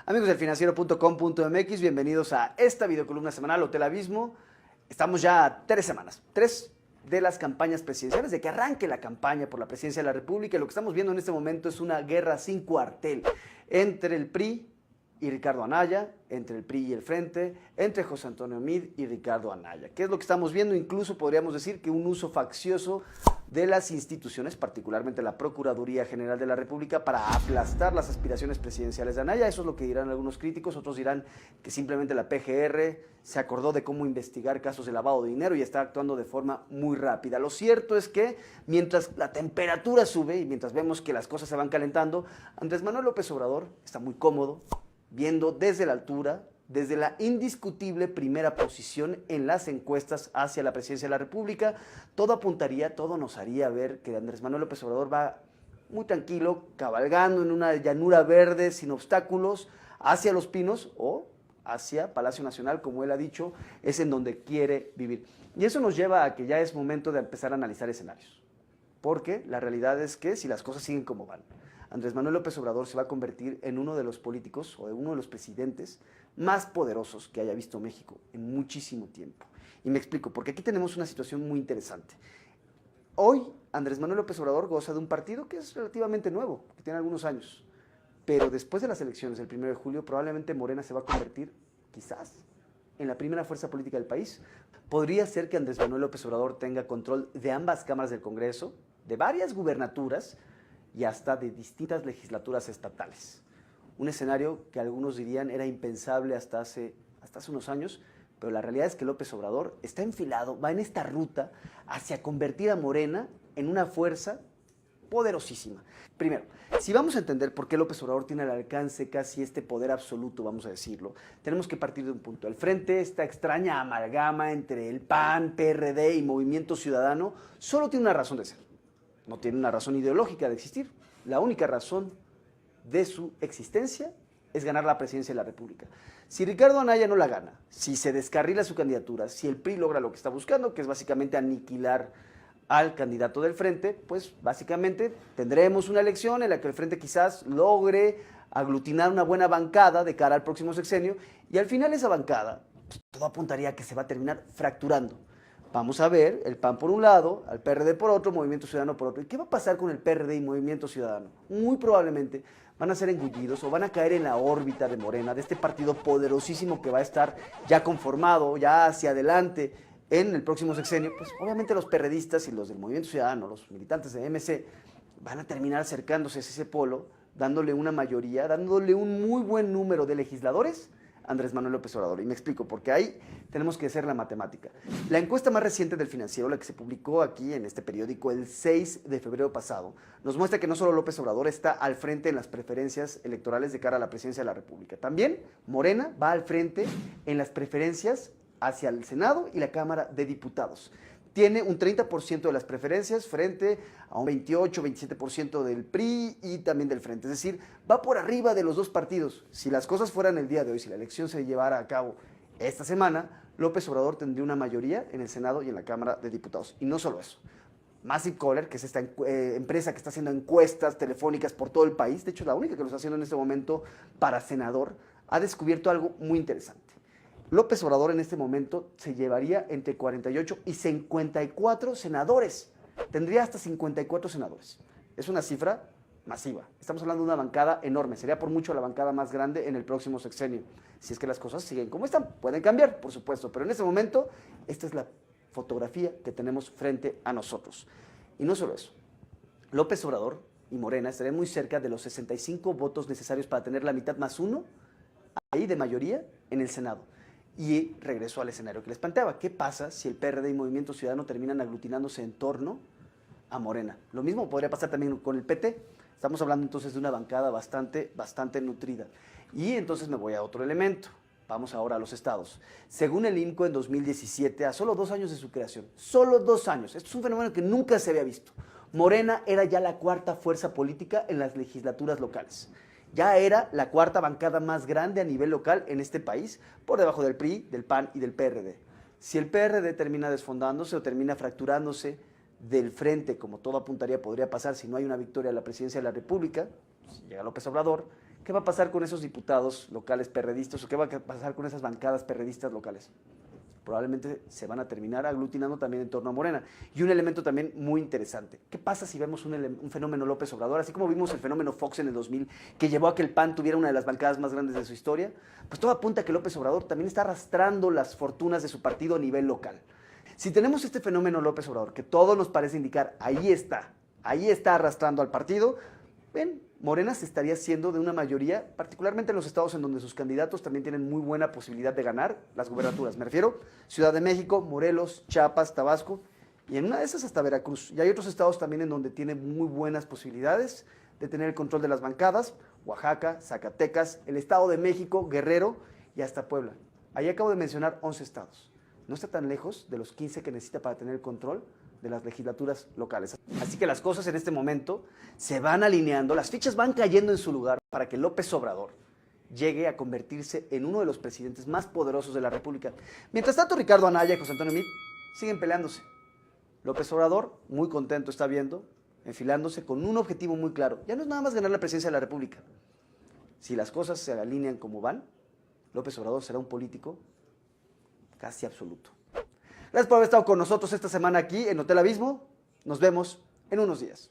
Amigos del financiero.com.mx, bienvenidos a esta videocolumna semanal Hotel Abismo. Estamos ya a 3 semanas, 3 de las campañas presidenciales, de que arranque la campaña por la presidencia de la República. Y lo que estamos viendo en este momento es una guerra sin cuartel entre el PRI y Ricardo Anaya, entre el PRI y el Frente, entre José Antonio Meade y Ricardo Anaya. ¿Qué es lo que estamos viendo? Incluso podríamos decir que un uso faccioso de las instituciones, particularmente la Procuraduría General de la República, para aplastar las aspiraciones presidenciales de Anaya. Eso es lo que dirán algunos críticos, otros dirán que simplemente la PGR se acordó de cómo investigar casos de lavado de dinero y está actuando de forma muy rápida. Lo cierto es que mientras la temperatura sube y mientras vemos que las cosas se van calentando, Andrés Manuel López Obrador está muy cómodo, viendo desde la altura, desde la indiscutible primera posición en las encuestas hacia la presidencia de la República. Todo apuntaría, todo nos haría ver que Andrés Manuel López Obrador va muy tranquilo, cabalgando en una llanura verde, sin obstáculos, hacia Los Pinos o hacia Palacio Nacional, como él ha dicho, es en donde quiere vivir. Y eso nos lleva a que ya es momento de empezar a analizar escenarios, porque la realidad es que si las cosas siguen como van, Andrés Manuel López Obrador se va a convertir en uno de los políticos o de uno de los presidentes más poderosos que haya visto México en muchísimo tiempo. Y me explico, porque aquí tenemos una situación muy interesante. Hoy Andrés Manuel López Obrador goza de un partido que es relativamente nuevo, que tiene algunos años, pero después de las elecciones del 1 de julio probablemente Morena se va a convertir, quizás, en la primera fuerza política del país. Podría ser que Andrés Manuel López Obrador tenga control de ambas cámaras del Congreso, de varias gubernaturas, y hasta de distintas legislaturas estatales. Un escenario que algunos dirían era impensable hasta hace unos años, pero la realidad es que López Obrador está enfilado, va en esta ruta hacia convertir a Morena en una fuerza poderosísima. Primero, si vamos a entender por qué López Obrador tiene al alcance casi este poder absoluto, vamos a decirlo, tenemos que partir de un punto. El Frente, esta extraña amalgama entre el PAN, PRD y Movimiento Ciudadano, solo tiene una razón de ser. No tiene una razón ideológica de existir. La única razón de su existencia es ganar la presidencia de la República. Si Ricardo Anaya no la gana, si se descarrila su candidatura, si el PRI logra lo que está buscando, que es básicamente aniquilar al candidato del Frente, pues básicamente tendremos una elección en la que el Frente quizás logre aglutinar una buena bancada de cara al próximo sexenio, y al final esa bancada, pues, todo apuntaría a que se va a terminar fracturando. Vamos a ver el PAN por un lado, al PRD por otro, Movimiento Ciudadano por otro. ¿Y qué va a pasar con el PRD y Movimiento Ciudadano? Muy probablemente van a ser engullidos o van a caer en la órbita de Morena, de este partido poderosísimo que va a estar ya conformado, ya hacia adelante en el próximo sexenio. Pues obviamente los perredistas y los del Movimiento Ciudadano, los militantes de MC, van a terminar acercándose a ese polo, dándole una mayoría, dándole un muy buen número de legisladores a Andrés Manuel López Obrador. Y me explico, porque ahí tenemos que hacer la matemática. La encuesta más reciente del Financiero, la que se publicó aquí en este periódico el 6 de febrero pasado, nos muestra que no solo López Obrador está al frente en las preferencias electorales de cara a la presidencia de la República, también Morena va al frente en las preferencias hacia el Senado y la Cámara de Diputados. Tiene un 30% de las preferencias frente a un 28-27% del PRI y también del Frente. Es decir, va por arriba de los dos partidos. Si las cosas fueran el día de hoy, si la elección se llevara a cabo esta semana, López Obrador tendría una mayoría en el Senado y en la Cámara de Diputados. Y no solo eso. Massive Caller, que es esta empresa que está haciendo encuestas telefónicas por todo el país, de hecho es la única que lo está haciendo en este momento para senador, ha descubierto algo muy interesante. López Obrador en este momento se llevaría entre 48 y 54 senadores. Tendría hasta 54 senadores. Es una cifra masiva. Estamos hablando de una bancada enorme. Sería por mucho la bancada más grande en el próximo sexenio. Si es que las cosas siguen como están. Pueden cambiar, por supuesto, pero en este momento esta es la fotografía que tenemos frente a nosotros. Y no solo eso. López Obrador y Morena estarían muy cerca de los 65 votos necesarios para tener la mitad más uno ahí de mayoría en el Senado. Y regreso al escenario que les planteaba. ¿Qué pasa si el PRD y Movimiento Ciudadano terminan aglutinándose en torno a Morena? Lo mismo podría pasar también con el PT. Estamos hablando entonces de una bancada bastante nutrida. Y entonces me voy a otro elemento. Vamos ahora a los estados. Según el INCO en 2017, a solo 2 años de su creación, solo 2 años, esto es un fenómeno que nunca se había visto, Morena era ya la cuarta fuerza política en las legislaturas locales. Ya era la cuarta bancada más grande a nivel local en este país, por debajo del PRI, del PAN y del PRD. Si el PRD termina desfondándose o termina fracturándose del Frente, como todo apuntaría podría pasar si no hay una victoria a la presidencia de la República, si llega López Obrador, ¿Qué va a pasar con esos diputados locales perredistas o qué va a pasar con esas bancadas perredistas locales? Probablemente se van a terminar aglutinando también en torno a Morena. Y un elemento también muy interesante. ¿Qué pasa si vemos un fenómeno López Obrador? Así como vimos el fenómeno Fox en el 2000, que llevó a que el PAN tuviera una de las bancadas más grandes de su historia, pues todo apunta a que López Obrador también está arrastrando las fortunas de su partido a nivel local. Si tenemos este fenómeno López Obrador, que todo nos parece indicar, ahí está arrastrando al partido, ven, Morena se estaría haciendo de una mayoría, particularmente en los estados en donde sus candidatos también tienen muy buena posibilidad de ganar las gubernaturas. Me refiero Ciudad de México, Morelos, Chiapas, Tabasco, y en una de esas hasta Veracruz. Y hay otros estados también en donde tiene muy buenas posibilidades de tener el control de las bancadas, Oaxaca, Zacatecas, el Estado de México, Guerrero y hasta Puebla. Ahí acabo de mencionar 11 estados. No está tan lejos de los 15 que necesita para tener el control de las legislaturas locales. Así que las cosas en este momento se van alineando, las fichas van cayendo en su lugar para que López Obrador llegue a convertirse en uno de los presidentes más poderosos de la República. Mientras tanto, Ricardo Anaya y José Antonio Meade siguen peleándose. López Obrador, muy contento, está viendo, enfilándose con un objetivo muy claro. Ya no es nada más ganar la presidencia de la República. Si las cosas se alinean como van, López Obrador será un político casi absoluto. Gracias por haber estado con nosotros esta semana aquí en Hotel Abismo. Nos vemos en unos días.